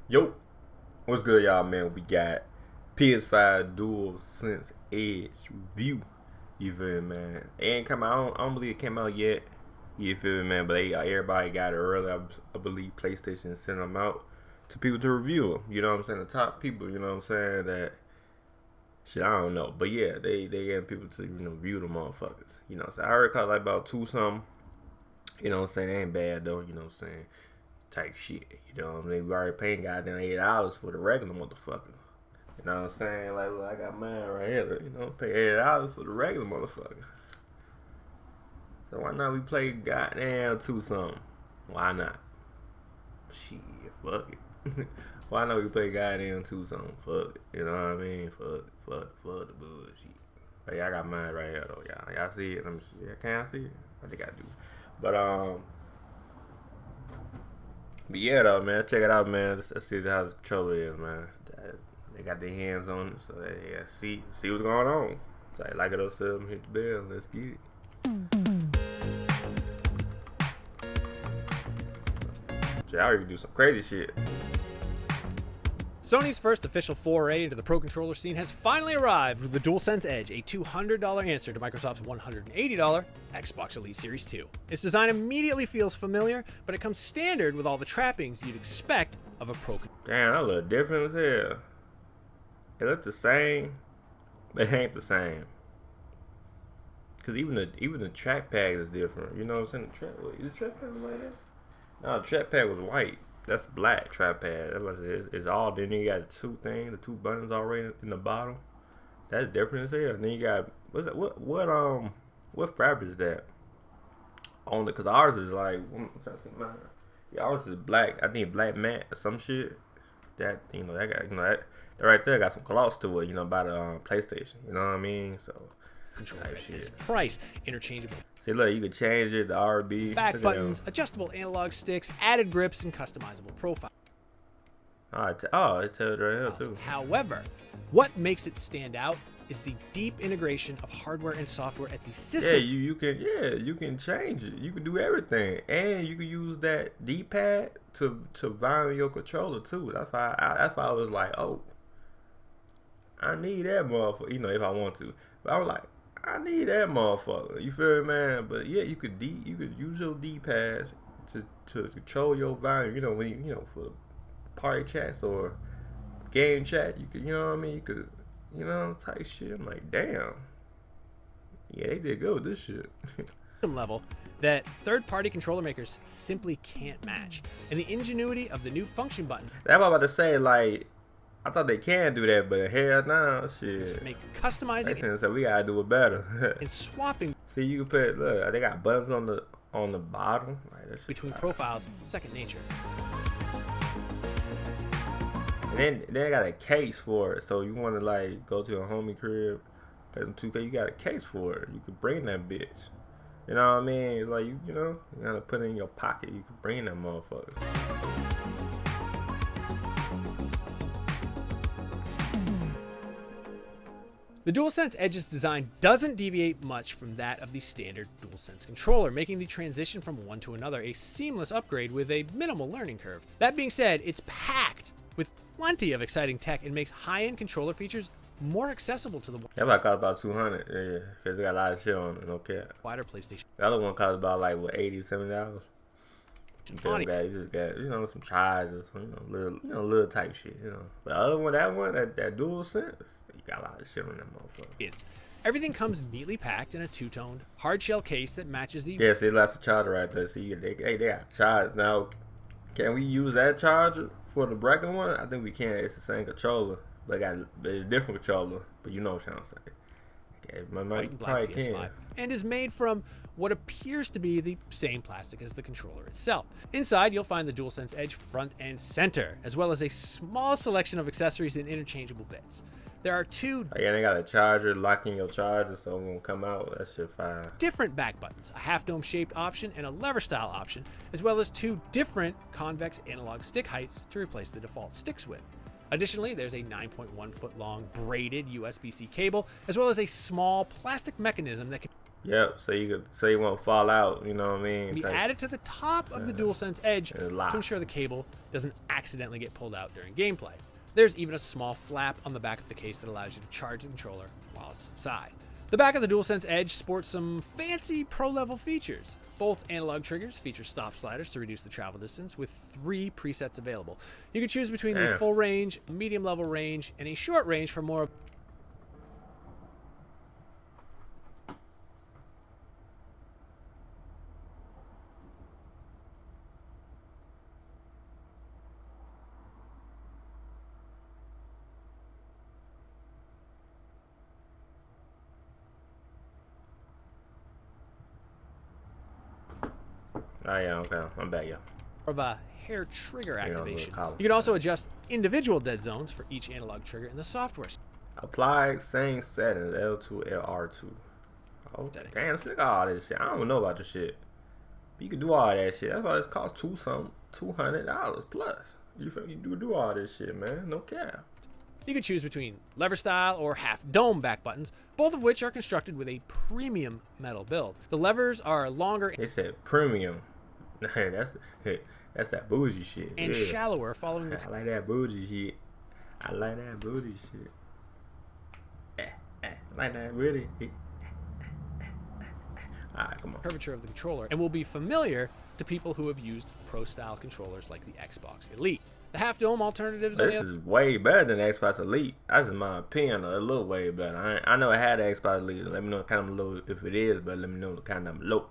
Yo, what's good, y'all, man? We got PS5 DualSense Edge review. You feel me, man? It ain't come out. I don't believe it came out yet. You feel me, man? But everybody got it early. I believe PlayStation sent them out to people to review them. You know what I'm saying? The top people, you know what I'm saying? That shit, I don't know. But yeah, they getting people to, view the motherfuckers. You know what I'm saying? I heard it cost like about $2 something. You know what I'm saying? They ain't bad though, you know what I'm saying? Type shit, you know what I mean? We already paying goddamn $8 for the regular motherfucker. You know what I'm saying? Like, look, I got mine right here, you know, pay $8 for the regular motherfucker. So why not we play goddamn 2 something? Why not? Shit, fuck it. Why not we play goddamn 2 something? Fuck it. You know what I mean? Fuck the bullshit. But yeah, I got mine right here though, y'all. Y'all see it? Let me see. Can I see it? I think I do. But yeah, though, man, check it out, man. Let's see how the controller is, man. They got their hands on it, so they see what's going on. Like it or something, hit the bell, let's get it. So I already do some crazy shit. Sony's first official foray into the pro controller scene has finally arrived with the DualSense Edge, a $200 answer to Microsoft's $180 Xbox Elite Series 2. Its design immediately feels familiar, but it comes standard with all the trappings you'd expect of a pro controller. Damn, that look different as hell. It look the same, but it ain't the same. Cause even the trackpad is different. You know what I'm saying? The trackpad was like that? No, the trackpad was white. That's black trackpad. That was it. It's all. Then you got the two buttons already in the bottom. That's different as hell. And then you got what fabric is that? On the, cause ours is like, I'm trying to think mine. Yeah, ours is black. I think black matte or some shit. That that got that right there got some gloss to it. By the PlayStation. You know what I mean? So Controller shit. Price interchangeable. See, look, you can change it to RB. Back buttons, adjustable analog sticks, added grips, and customizable profile. It tells right here too. However, what makes it stand out is the deep integration of hardware and software at the system. Yeah, you can change it. You can do everything, and you can use that D-pad to volume your controller too. That's why I was like, oh, I need that motherfucker. If I want to, but I was like, I need that motherfucker. You feel me, man? But yeah, you could use your D-pads to control your volume. When for party chats or game chat, you could, what I mean? You could, type shit. I'm like, damn. Yeah, they did good with this shit. Level that third-party controller makers simply can't match, and the ingenuity of the new function button. That's what I'm about to say. Like, I thought they can do that, but hell no, shit. Make customizing. So we gotta do it better. And swapping. See, you can put, look, they got buttons on the bottom. Like, between profiles, second nature. And then they got a case for it, so you want to like go to a homie crib, play some 2K. You got a case for it. You could bring that bitch. You know what I mean? Like you gotta put it in your pocket. You can bring that motherfucker. The DualSense Edge's design doesn't deviate much from that of the standard DualSense controller, making the transition from one to another a seamless upgrade with a minimal learning curve. That being said, it's packed with plenty of exciting tech and makes high-end controller features more accessible to the that might cost about $200, yeah, because they got a lot of shit on it, okay. Wider PlayStation. The other one cost about like what, $80, $70. You just got some charges, little type shit, But the other one, that DualSense, you got a lot of shit on that motherfucker. Everything comes neatly packed in a two-toned hard shell case that matches the. Yeah, see, that's the charger right there. See, they got charge now. Can we use that charger for the regular one? I think we can. It's the same controller, but it's a different controller. But you know what I'm trying to say. Okay, Black PS5, and is made from what appears to be the same plastic as the controller itself. Inside, you'll find the DualSense Edge front and center, as well as a small selection of accessories and interchangeable bits. There are two. Oh, yeah, they got a charger, locking your charger, so it won't come out. That shit fine. Different back buttons, a half-dome shaped option and a lever style option, as well as two different convex analog stick heights to replace the default sticks with. Additionally, there's a 9.1 foot long braided USB-C cable, as well as a small plastic mechanism that can. Yep, so you won't fall out, you know what I mean? Be added to the top of the DualSense Edge to lock. ensure the cable doesn't accidentally get pulled out during gameplay. There's even a small flap on the back of the case that allows you to charge the controller while it's inside. The back of the DualSense Edge sports some fancy pro-level features. Both analog triggers feature stop sliders to reduce the travel distance with 3 presets available. You can choose between the full range, medium level range, and a short range for more. Oh yeah, okay, I'm back, yeah. Of a hair trigger activation. Collar. You can also adjust individual dead zones for each analog trigger in the software. Apply same settings, L2, LR2. Oh, damn, look at all this shit. I don't know about this shit. But you can do all that shit. That's why it costs $200 plus. You feel me? You do all this shit, man. No cap. You can choose between lever style or half dome back buttons, both of which are constructed with a premium metal build. The levers are longer. They said premium. That's that bougie shit. And shallower, following the I like that bougie shit. I like that bougie shit. I like that booty. Alright, come on. Curvature of the controller, and will be familiar to people who have used pro-style controllers like the Xbox Elite. The half-dome alternatives. This is way better than the Xbox Elite. That's in my opinion, a little way better. I know I had the Xbox Elite. Let me know kind of low if it is, but let me know kind of low.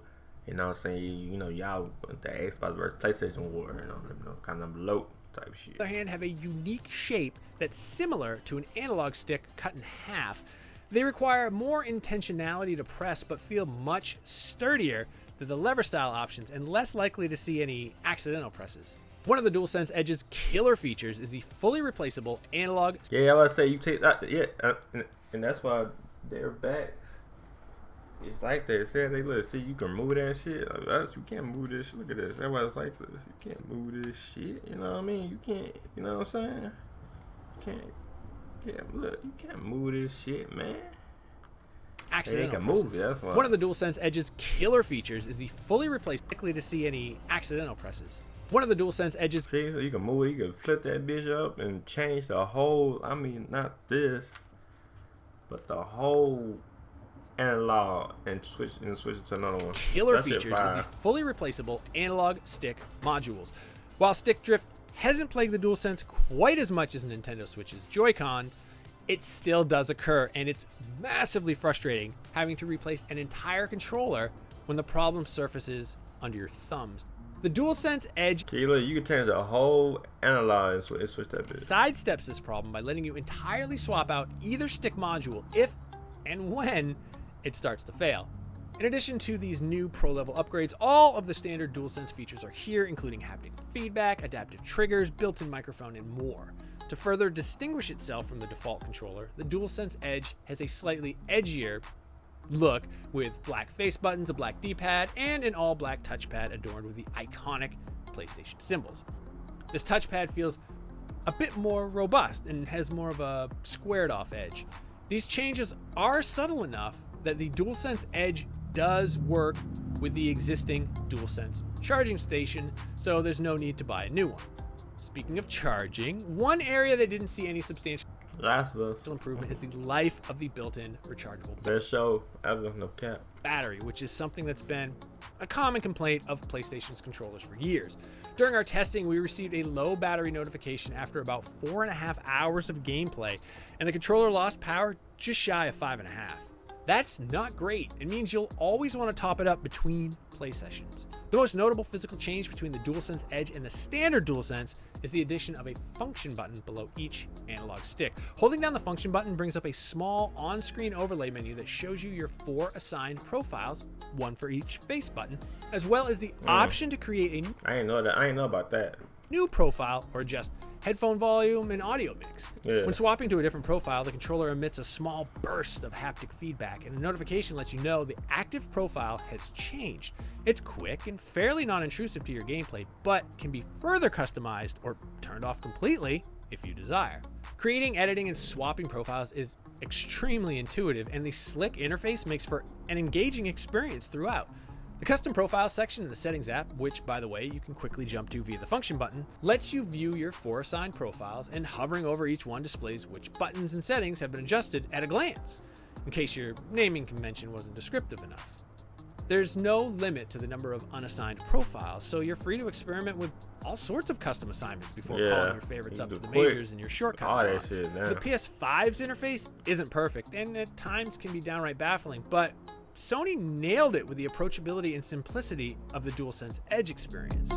You know what I'm saying? You know, y'all the Xbox versus PlayStation war. You know, let me know kind of low type shit. On the other hand, have a unique shape that's similar to an analog stick cut in half. They require more intentionality to press, but feel much sturdier than the lever style options and less likely to see any accidental presses. One of the DualSense Edge's killer features is the fully replaceable analog. Yeah, I was say you take that. Yeah, and that's why they're back. It's like they said, they look, see, you can move that shit. Like, you can't move this shit. Look at this. That's why it's like this. You can't move this shit. You know what I mean? You can't. You know what I'm saying? You can't. Yeah, look, you can't move this shit, man. Accidental can move it, that's why. One of the DualSense Edge's killer features is the fully replaced, likely to see any accidental presses. One of the DualSense Edge's. See, you can move it, you can flip that bitch up and change the whole, I mean, not this, but the whole analog and switch it to another one. Killer features is the fully replaceable analog stick modules. While stick drift hasn't plagued the DualSense quite as much as Nintendo Switch's Joy-Cons, it still does occur, and it's massively frustrating having to replace an entire controller when the problem surfaces under your thumbs. The DualSense Edge you can change the whole analog and switch that bitch. Sidesteps this problem by letting you entirely swap out either stick module if and when it starts to fail. In addition to these new pro-level upgrades, all of the standard DualSense features are here, including haptic feedback, adaptive triggers, built-in microphone, and more. To further distinguish itself from the default controller, the DualSense Edge has a slightly edgier look with black face buttons, a black D-pad, and an all-black touchpad adorned with the iconic PlayStation symbols. This touchpad feels a bit more robust and has more of a squared-off edge. These changes are subtle enough that the DualSense Edge does work with the existing DualSense charging station, so there's no need to buy a new one. Speaking of charging, one area that didn't see any substantial improvement is the life of the built-in rechargeable best show ever, no cap. Battery, which is something that's been a common complaint of PlayStation's controllers for years. During our testing, we received a low battery notification after about 4.5 hours of gameplay, and the controller lost power just shy of 5.5. That's not great. It means you'll always want to top it up between play sessions. The most notable physical change between the DualSense Edge and the standard DualSense is the addition of a function button below each analog stick. Holding down the function button brings up a small on-screen overlay menu that shows you your 4 assigned profiles, one for each face button, as well as the option to create a I ain't know about that. New profile or adjust headphone volume and audio mix. Yeah. When swapping to a different profile, the controller emits a small burst of haptic feedback, and a notification lets you know the active profile has changed. It's quick and fairly non-intrusive to your gameplay, but can be further customized or turned off completely if you desire. Creating, editing, and swapping profiles is extremely intuitive, and the slick interface makes for an engaging experience throughout. The custom profiles section in the settings app, which by the way you can quickly jump to via the function button, lets you view your 4 assigned profiles, and hovering over each one displays which buttons and settings have been adjusted at a glance, in case your naming convention wasn't descriptive enough. There's no limit to the number of unassigned profiles, so you're free to experiment with all sorts of custom assignments before calling your favorites up to the majors and your shortcut songs. The PS5's interface isn't perfect, and at times can be downright baffling, but Sony nailed it with the approachability and simplicity of the DualSense Edge experience.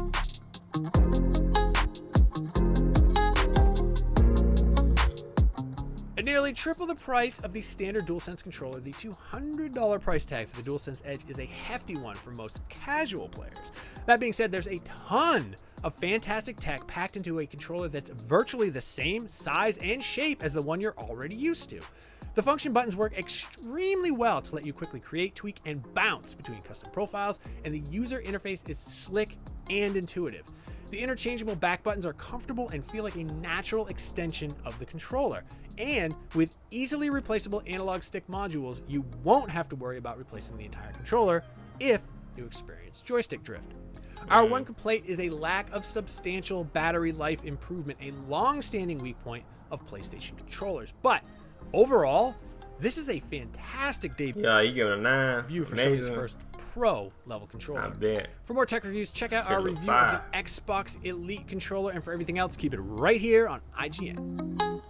At nearly triple the price of the standard DualSense controller, the $200 price tag for the DualSense Edge is a hefty one for most casual players. That being said, there's a ton of fantastic tech packed into a controller that's virtually the same size and shape as the one you're already used to. The function buttons work extremely well to let you quickly create, tweak, and bounce between custom profiles, and the user interface is slick and intuitive. The interchangeable back buttons are comfortable and feel like a natural extension of the controller. And with easily replaceable analog stick modules, you won't have to worry about replacing the entire controller if you experience joystick drift. Our one complaint is a lack of substantial battery life improvement, a long-standing weak point of PlayStation controllers. But overall, this is a fantastic debut. Yeah, you give it a 9. For Sony's first Pro level controller. I bet. For more tech reviews, check out our review of the Xbox Elite controller, and for everything else, keep it right here on IGN.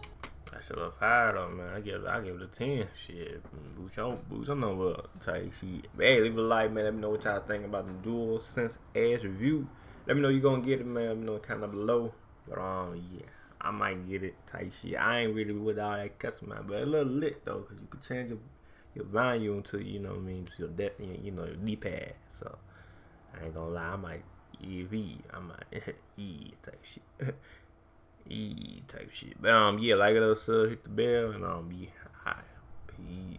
I should have fired though, man. I give it a 10. Shit, boost on over type shit. Hey, leave a like, man. Let me know what y'all think about the DualSense Edge review. Let me know you gonna get it, man. Let me know kind of below. But yeah, I might get it type shit. I ain't really with all that customized, but a little lit though, cause you can change your volume to, you know what I mean, to your depth, you know, your D-pad. So I ain't gonna lie, I might I might E type shit. E type shit. But yeah, like it up, hit the bell, and yeah, alright, peace.